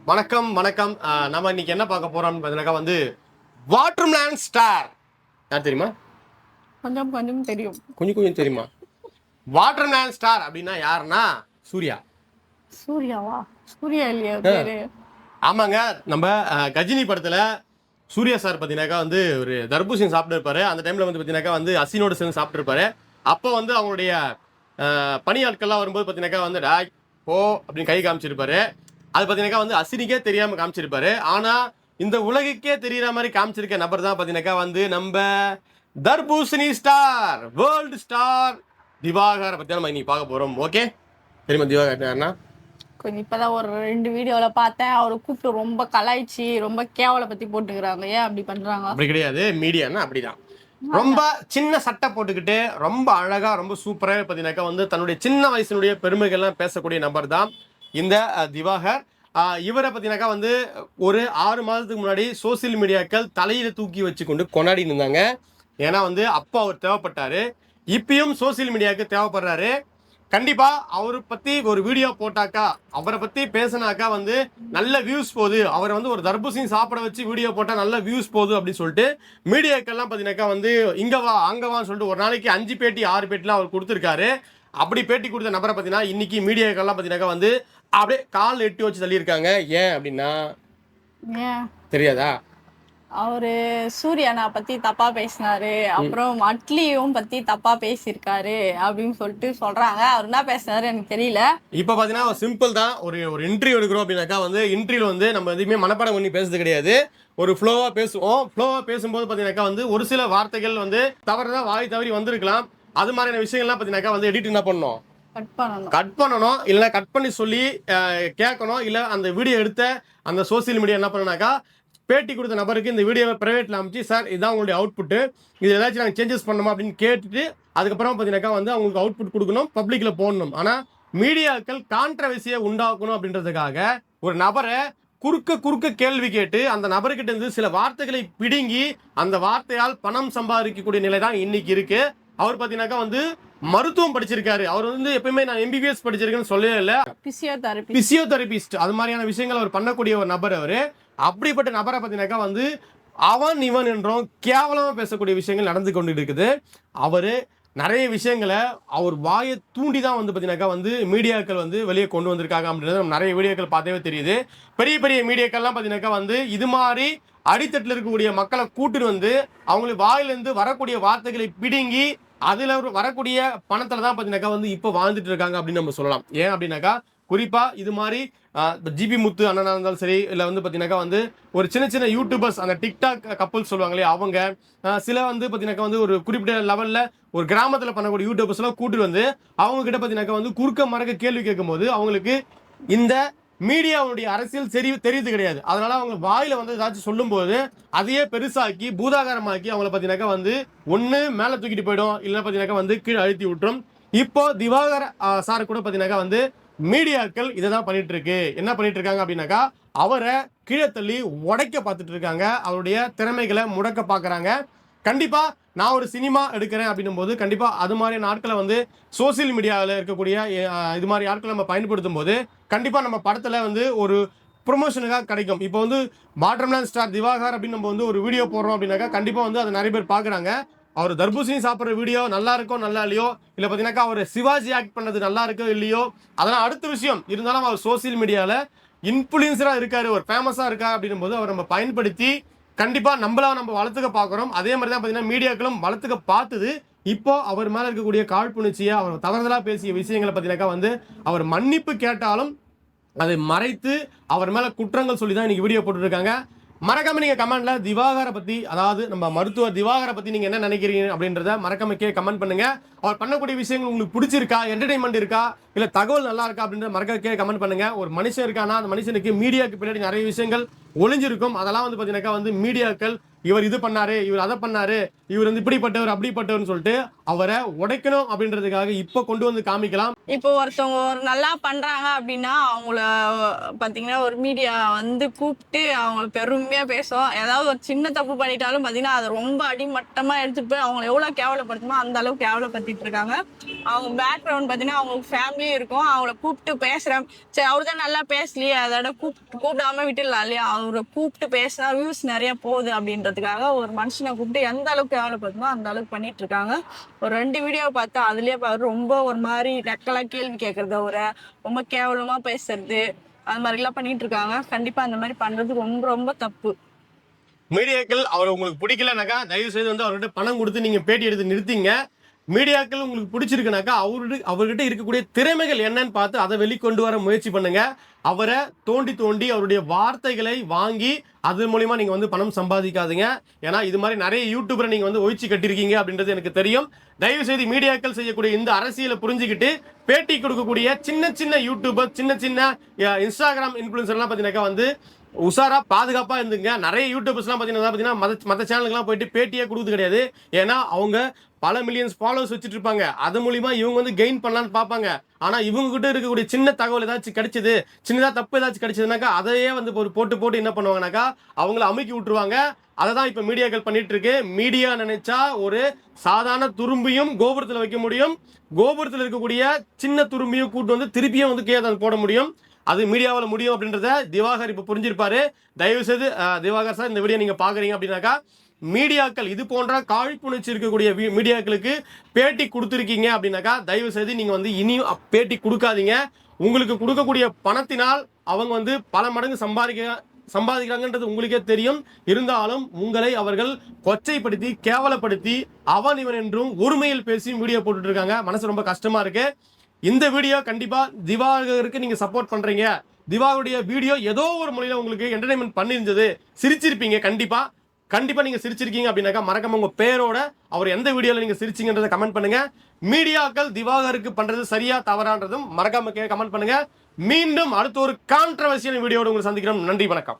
வணக்கம் வணக்கம். நம்ம இன்னைக்கு என்ன பார்க்க போறோம்னு பார்த்தீங்கன்னாக்கா வந்து வாட்டர்மேன் ஸ்டார். யார் தெரியுமா? கொஞ்சம் கொஞ்சம் தெரியும். கொஞ்சம் கொஞ்சம் தெரியுமா? வாட்டர்மேன் ஸ்டார் அப்படின்னா யாருன்னா சூர்யா. சூர்யாவா? சூர்யா இல்லையா பேரு? ஆமாங்க, நம்ம கஜினி படத்துல சூர்யா சார் பார்த்தீங்கன்னாக்கா வந்து ஒரு தர்பூசணி சாப்பிட்டு இருப்பாரு. அந்த டைம்ல வந்து பார்த்தீங்கன்னாக்கா வந்து அசினோட சேர்ந்து சாப்பிட்டு இருப்பாரு. அப்போ வந்து அவங்களுடைய பணியாட்கள்லாம் வரும்போது பார்த்தீங்கன்னாக்கா வந்து டாய் போ அப்படின்னு கை காமிச்சிருப்பாரு. அது பார்த்தீங்கன்னாக்கா வந்து அசினிக்கே தெரியாம காமிச்சிருப்பாரு. ஆனா இந்த உலகுக்கே தெரியற மாதிரி காமிச்சிருக்க நபர் தான் பார்த்தீங்கன்னாக்கா வந்து நம்ம தர்பூசணி ஸ்டார், வேர்ல்டு ஸ்டார் திவாகர் பத்தி நம்ம இன்னைக்கு பார்க்க போறோம். ஓகே, தெரியுமா திவாகர் யாருன்னா? கொஞ்சம் இப்பதான் ஒரு 2 வீடியோல பார்த்தேன். அவரை கூப்பிட்டு ரொம்ப கலாய்ச்சி ரொம்ப கேவலை பத்தி போட்டுக்கிறாங்க. ஏன் அப்படி பண்றாங்க? அப்படி கிடையாது, மீடியான்னா அப்படிதான். ரொம்ப சின்ன சட்டை போட்டுக்கிட்டு ரொம்ப அழகா ரொம்ப சூப்பரா பார்த்தீங்கன்னாக்கா வந்து தன்னுடைய சின்ன வயசுனுடைய பெருமைகள்லாம் பேசக்கூடிய நபர் தான் இந்த திவாகர். இவரை பார்த்தீங்கன்னாக்கா வந்து ஒரு 6 மாதத்துக்கு முன்னாடி சோசியல் மீடியாக்கள் தலையில தூக்கி வச்சு கொண்டு கொண்டாடி இருந்தாங்க. ஏன்னா வந்து அப்போ அவர் தேவைப்பட்டாரு, இப்பயும் சோசியல் மீடியாவுக்கு தேவைப்படுறாரு. கண்டிப்பா அவரை பத்தி ஒரு வீடியோ போட்டாக்கா, அவரை பத்தி பேசினாக்கா வந்து நல்ல வியூஸ் போகுது, அவரை வந்து ஒரு தர்பூசணி சாப்பிட வச்சு வீடியோ போட்டா நல்ல வியூஸ் போகுது அப்படின்னு சொல்லிட்டு மீடியாக்கெல்லாம் பார்த்தீங்கன்னாக்கா வந்து இங்க வா அங்க வான்னு சொல்லிட்டு ஒரு நாளைக்கு 5 பேட்டி 6 பேட்டிலாம் அவர் கொடுத்துருக்காரு. அப்படி பேட்டி கொடுத்த நபரை பார்த்தீங்கன்னா இன்னைக்கு மீடியாக்கெல்லாம் பார்த்தீங்கன்னாக்கா வந்து அப்படியே கால் எட்டி வச்சு தள்ளியிருக்காங்க. ஏன் அப்படின்னா தெரியாதா? அவரு சூர்யானா பத்தி தப்பா பேசினாரு, அப்புறம் அட்லியும் பத்தி தப்பா பேசியிருக்காரு அப்படின்னு சொல்லிட்டு சொல்றாங்க. அவர் என்ன பேசினாரு எனக்கு தெரியல. இப்ப பாத்தீங்கன்னா சிம்பிள் தான். ஒரு இன்டர்வியூ எடுக்கிறோம் அப்படின்னாக்கா வந்து இன்டர்வியூல வந்து நம்ம எதுவுமே மனப்பாடம் பண்ணி பேசுறது கிடையாது. ஒரு ஃப்ளோவா பேசுவோம். ஃப்ளோவா பேசும்போது பாத்தீங்கன்னாக்கா வந்து ஒரு சில வார்த்தைகள் வந்து தவறுதா வாய் தவறி வந்திருக்கலாம். அது மாதிரியான விஷயங்கள்லாம் பாத்தீங்கன்னாக்கா வந்து எடிட் என்ன பண்ணணும், கட் பண்ணணும். இல்ல கட் பண்ணி சொல்லி கேட்கணும். இல்ல அந்த வீடியோ எடுத்த அந்த சோசியல் மீடியா என்ன பண்ணனாக்கா பேட்டி கொடுத்த நபருக்கு இந்த வீடியோவை பிரைவேட்ல அமைச்சு, சார் இதுதான் உங்களுடைய அவுட்புட்டு, இது ஏதாச்சும் நாங்கள் சேஞ்சஸ் பண்ணணுமா அப்படின்னு கேட்டுட்டு அதுக்கப்புறம் பார்த்தீங்கன்னாக்கா வந்து அவங்களுக்கு அவுட்புட் கொடுக்கணும், பப்ளிக்ல போடணும். ஆனால் மீடியாக்கள் கான்ட்ரவர்சியை உண்டாக்கணும் அப்படின்றதுக்காக ஒரு நபரை குறுக்க கேள்வி கேட்டு அந்த நபர்கிட்ட இருந்து சில வார்த்தைகளை பிடுங்கி அந்த வார்த்தையால் பணம் சம்பாதிக்கக்கூடிய நிலை தான் இன்னைக்கு இருக்கு. அவர் பார்த்தீங்கன்னாக்கா வந்து மருத்துவம் படிச்சிருக்காரு. அவர் வந்து எப்பயுமே நான் MBBS படிச்சிருக்கேன்னு சொல்லவே இல்லை, பிசியோதெரபிஸ்ட். அது மாதிரியான விஷயங்கள் அவர் பண்ணக்கூடிய ஒரு நபர் அவரு. அப்படிப்பட்ட நபரை பார்த்தீங்கன்னாக்கா வந்து அவன் இவன் என்றும் கேவலமா பேசக்கூடிய விஷயங்கள் நடந்து கொண்டு இருக்குது. அவரு நிறைய விஷயங்களை அவர் வாயை தூண்டி தான் வந்து பார்த்தீங்கன்னாக்கா வந்து மீடியாக்கள் வந்து வெளியே கொண்டு வந்திருக்காங்க அப்படின்றது நம்ம நிறைய வீடியோக்கள் பார்த்தவே தெரியுது. பெரிய பெரிய மீடியாக்கள்லாம் பார்த்தீங்கன்னாக்கா வந்து இது மாதிரி அடித்தட்டில் இருக்கக்கூடிய மக்களை கூட்டிட்டு வந்து அவங்களுக்கு வாயிலிருந்து வரக்கூடிய வார்த்தைகளை பிடுங்கி அதுல வரக்கூடிய பணத்துல தான் பார்த்தீங்கன்னாக்கா வந்து இப்போ வாழ்ந்துட்டு இருக்காங்க அப்படின்னு நம்ம சொல்லலாம். ஏன் அப்படின்னாக்கா குறிப்பா இது மாதிரி ஜிபி முத்து அண்ணனா இருந்தாலும் சரி, இல்லை வந்து பார்த்தீங்கன்னாக்கா வந்து ஒரு சின்ன சின்ன யூடியூபர்ஸ், அந்த டிக்டாக் கப்புள்ஸ் சொல்லுவாங்களே அவங்க, சில வந்து பார்த்தீங்கன்னாக்கா வந்து ஒரு குறிப்பிட்ட லெவலில் ஒரு கிராமத்தில் பண்ணக்கூடிய யூடியூபர்ஸ்லாம் கூட்டிட்டு வந்து அவங்க கிட்ட பார்த்தீங்கன்னாக்கா வந்து குறுக்க மறக்க கேள்வி கேட்கும் போது அவங்களுக்கு இந்த மீடியாவுடைய அரசியல் தெரியுது கிடையாது. அதனால அவங்க வாயில வந்து ஏதாச்சும் சொல்லும் போது அதையே பெருசாக்கி பூதாகாரமாக்கி அவங்கள பார்த்தீங்கன்னாக்கா வந்து ஒன்று மேலே தூக்கிட்டு போயிடும், இல்லைன்னா பார்த்தீங்கன்னாக்கா வந்து கீழே அழுத்தி விட்டுரும். இப்போ திவாகர் சார் கூட பார்த்தீங்கன்னாக்கா வந்து மீடியாக்கள் இதை தான் பண்ணிட்டு இருக்கு. என்ன பண்ணிட்டு இருக்காங்க அப்படின்னாக்கா அவரை கீழே தள்ளி உடைக்க பார்த்துட்டு இருக்காங்க, அவருடைய திறமைகளை முடக்க பார்க்குறாங்க. கண்டிப்பா நான் ஒரு சினிமா எடுக்கிறேன் அப்படின்னும் போது கண்டிப்பா அது மாதிரியான ஆட்களை வந்து சோசியல் மீடியாவில் இருக்கக்கூடிய இது மாதிரி ஆட்களை நம்ம பயன்படுத்தும் போது கண்டிப்பா நம்ம படத்துல வந்து ஒரு ப்ரொமோஷனுக்காக கிடைக்கும். இப்போ வந்து வாட்டர்மேன் ஸ்டார் திவாகர் அப்படின்னு நம்ம வந்து ஒரு வீடியோ போடுறோம் அப்படின்னாக்கா கண்டிப்பா வந்து அதை நிறைய பேர் பார்க்குறாங்க. அவர் தர்பூசணி சாப்பிட்ற வீடியோ நல்லா இருக்கோ நல்லா இல்லையோ, இல்லை பார்த்தீங்கன்னாக்கா அவர் சிவாஜி ஆக்ட் பண்ணது நல்லா இருக்கோ இல்லையோ, அதெல்லாம் அடுத்த விஷயம். இருந்தாலும் அவர் சோசியல் மீடியாவில் இன்ஃப்ளூயன்சராக இருக்காரு, ஒரு ஃபேமஸாக இருக்கா அப்படின்னும் போது அவர் நம்ம பயன்படுத்தி கண்டிப்பாக நம்ம வளர்த்துக்க பார்க்குறோம். அதே மாதிரி தான் பார்த்தீங்கன்னா மீடியாக்களும் வளர்த்துக்க பார்த்துது. இப்போ அவர் மேலே இருக்கக்கூடிய காழ்ப்புணர்ச்சியை, அவர் தவறுதலாக பேசிய விஷயங்களை பார்த்தீங்கன்னாக்கா வந்து அவர் மன்னிப்பு கேட்டாலும் அதை மறைத்து அவர் மேலே குற்றங்கள் சொல்லி தான் இன்னைக்கு வீடியோ போட்டுருக்காங்க. மறக்காம நீங்க கமெண்ட்ல திவாகரை பத்தி, அதாவது நம்ம மருத்துவர் திவாகரை பத்தி நீங்க என்ன நினைக்கிறீங்க அப்படின்றத மறக்காம கமெண்ட் பண்ணுங்க. அவர் பண்ணக்கூடிய விஷயங்கள் உங்களுக்கு பிடிச்சிருக்கா, என்டர்டைன்மெண்ட் இருக்கா, இல்ல தகவல் நல்லா இருக்கா அப்படின்றத மறக்காம கமெண்ட் பண்ணுங்க. ஒரு மனுஷன் இருக்கானா அந்த மனுஷனுக்கு மீடியாவுக்கு பின்னாடி நிறைய விஷயங்கள் ஒளிஞ்சிருக்கும். அதெல்லாம் வந்து பாத்தீங்கன்னாக்கா வந்து மீடியாக்கள் இவர் இது பண்ணாரு, இவர் அதை பண்ணாரு, இவர் வந்து இப்படிப்பட்டவர் அப்படிப்பட்டவர்னு சொல்லிட்டு அவரை உடைக்கணும் அப்படின்றதுக்காக இப்ப கொண்டு வந்து காமிக்கலாம். இப்போ ஒருத்தவங்க ஒரு நல்லா பண்றாங்க அப்படின்னா அவங்கள பாத்தீங்கன்னா ஒரு மீடியா வந்து கூப்பிட்டு அவங்கள பெருமையா பேசும். ஏதாவது ஒரு சின்ன தப்பு பண்ணிட்டாலும் பாத்தீங்கன்னா அதை ரொம்ப அடிமட்டமா எடுத்துட்டு போய் அவங்களை எவ்வளவு கேவலப்படுத்துமோ அந்த அளவுக்கு கேவலப்படுத்திட்டு இருக்காங்க. அவங்க பேக்ரவுண்ட் பாத்தீங்கன்னா அவங்களுக்கு ஃபேமிலியும் இருக்கும். அவங்கள கூப்பிட்டு பேசுறேன், சரி அவரு தான் நல்லா பேசலையே அதோட கூப்பிடாம விட்டுடலாம் இல்லையா, அவரை கூப்பிட்டு பேசினா வியூஸ் நிறைய போகுது அப்படின்றதுக்காக ஒரு மனுஷனை கூப்பிட்டு எந்த அளவுக்கு கேவலப்படுத்துமோ அந்த அளவுக்கு பண்ணிட்டு இருக்காங்க. ஒரு 2 வீடியோ பார்த்தா அதுலயே ரொம்ப ஒரு மாதிரி நக்கலா கேள்வி கேட்கறது, ஒரு ரொம்ப கேவலமா பேசுறது, அது மாதிரி எல்லாம் பண்ணிட்டு இருக்காங்க. கண்டிப்பா அந்த மாதிரி பண்றது ரொம்ப ரொம்ப தப்பு. மீடியாக்கள் அவர் உங்களுக்கு பிடிக்கலனாக்கா தயவு செய்து வந்து அவர்கிட்ட பணம் கொடுத்து நீங்க பேட்டி எடுத்து நிறுத்திங்க. மீடியாக்கள் உங்களுக்கு பிடிச்சிருக்குனாக்கா அவர்கிட்ட இருக்கக்கூடிய திறமைகள் என்னன்னு பார்த்து அதை வெளிக்கொண்டு வர முயற்சி பண்ணுங்க. அவரை தோண்டி தோண்டி அவருடைய வார்த்தைகளை வாங்கி அது மூலியமா நீங்க வந்து பணம் சம்பாதிக்காதீங்க. ஏன்னா இது மாதிரி நிறைய யூடியூபரை நீங்க வந்து ஒழிச்சு கட்டிருக்கீங்க அப்படின்றது எனக்கு தெரியும். தயவு செய்து மீடியாக்கள் செய்யக்கூடிய இந்த அரசியலை புரிஞ்சுக்கிட்டு பேட்டி கொடுக்கக்கூடிய சின்ன சின்ன யூடியூபர், சின்ன சின்ன இன்ஸ்டாகிராம் இன்ஃபுளுசர்லாம் பார்த்தீங்கன்னாக்கா வந்து உஷாரா பாதுகாப்பா இருந்துங்க. நிறைய யூடியூபர்ஸ்லாம் பார்த்தீங்கன்னா மற்ற சேனலுக்குலாம் போயிட்டு பேட்டியே கொடுக்குறது கிடையாது. ஏன்னா அவங்க பல மில்லியன்ஸ் ஃபாலோவர்ஸ் வச்சுட்டு இருப்பாங்க. அது மூலியமா இவங்க வந்து கெயின் பண்ணலான்னு பார்ப்பாங்க. ஆனா இவங்க கிட்ட இருக்கக்கூடிய சின்ன தகவல் ஏதாச்சும் கிடைச்சது, சின்னதா தப்பு ஏதாச்சும் கிடைச்சதுனாக்கா அதையே வந்து ஒரு போட்டு என்ன பண்ணுவாங்கனாக்கா அவங்கள அமுக்கி விட்டுருவாங்க. அதை தான் இப்ப மீடியாக்கள் பண்ணிட்டு இருக்கு. மீடியா நினைச்சா ஒரு சாதாரண துரும்பியும் கோபுரத்தில் வைக்க முடியும், கோபுரத்தில் இருக்கக்கூடிய சின்ன துரும்பியும் கூட்டு வந்து திருப்பியும் வந்து கீழே போட முடியும். அது மீடியாவில் முடியும் அப்படின்றத திவாகர் இப்போ புரிஞ்சிருப்பாரு. தயவு செய்து திவாகர் சார் இந்த வீடியோ நீங்க பாக்குறீங்க அப்படின்னாக்கா மீடியாக்கள் இது போன்ற காழ்ப்புணர்ச்சி இருக்கக்கூடிய மீடியாக்களுக்கு பேட்டி கொடுத்துருக்கீங்க அப்படின்னாக்கா தயவு செய்து நீங்க வந்து இனியும் பேட்டி கொடுக்காதீங்க. உங்களுக்கு கொடுக்கக்கூடிய பணத்தினால் அவங்க வந்து பல மடங்கு சம்பாதிக்கிறாங்கன்றது உங்களுக்கே தெரியும். இருந்தாலும் உங்களை அவர்கள் கொச்சைப்படுத்தி கேவலப்படுத்தி அவன் இவன் என்றும் ஒருமையில் பேசி வீடியோ போட்டுட்டு இருக்காங்க. மனசு ரொம்ப கஷ்டமா இருக்கு. இந்த வீடியோ கண்டிப்பா திவாகருக்கு நீங்க சப்போர்ட் பண்றீங்க. திவாகருடைய வீடியோ ஏதோ ஒரு மொழியில உங்களுக்கு என்டர்டைன்மெண்ட் பண்ணிருந்தது, சிரிச்சிருப்பீங்க. கண்டிப்பா நீங்க சிரிச்சிருக்கீங்க அப்படின்னாக்கா மறக்காம உங்க பேரோட அவர் எந்த வீடியோல நீங்க சிரிச்சீங்கன்றதை கமெண்ட் பண்ணுங்க. மீடியாக்கள் திவாகருக்கு பண்றது சரியா தவறான்றதும் மறக்காம கமெண்ட் பண்ணுங்க. மீண்டும் அடுத்த ஒரு கான்ட்ரவர்சியல் வீடியோட உங்களை சந்திக்கிறோம். நன்றி, வணக்கம்.